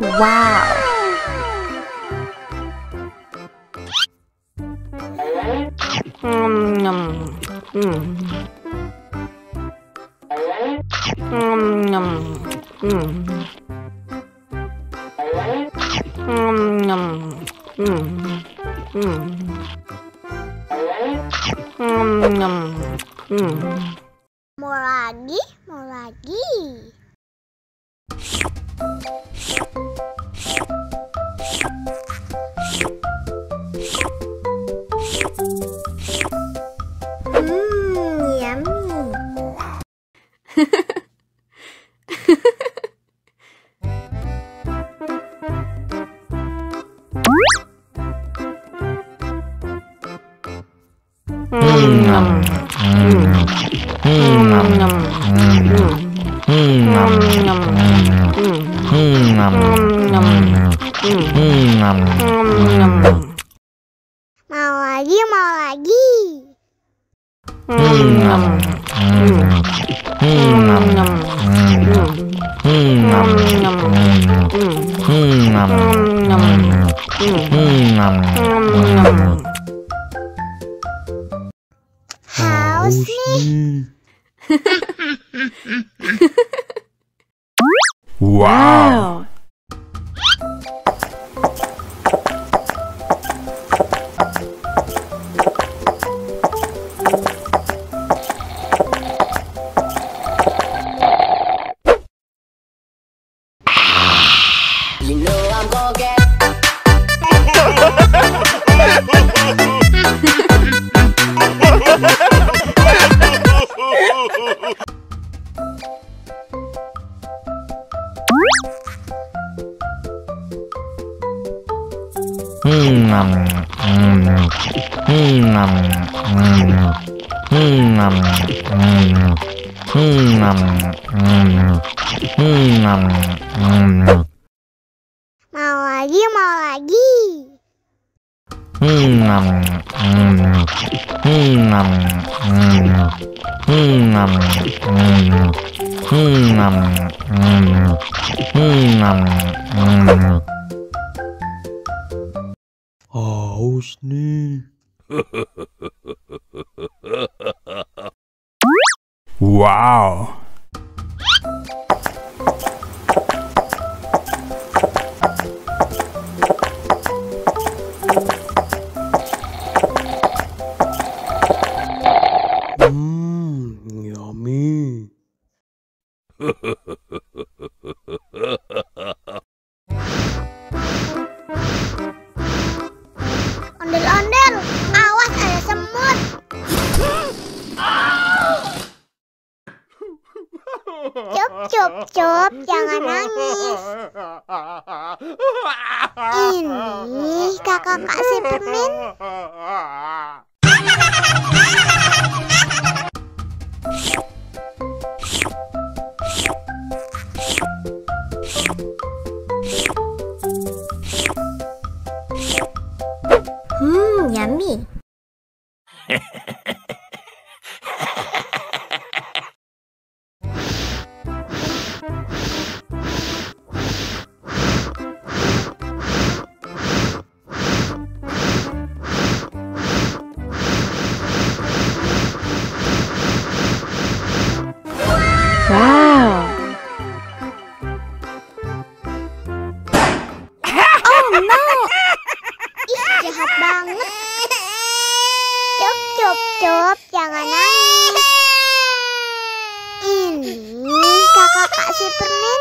Wow. Mau lagi, mau lagi. Yummy. Mau lagi, mau lagi. Haus nih. Wow. You know I'm gonna get Mau lagi, mau lagi. Haus nih. Wow. Yummy. Ondel-ondel, awas ada semut. Cup, cup, cup, jangan nangis. Ini kakak kasih permen. Yummy. Wow. Oh no. Ih, jahat banget. Cup, cup, cup, jangan nangis. Ini kakak kasih permen.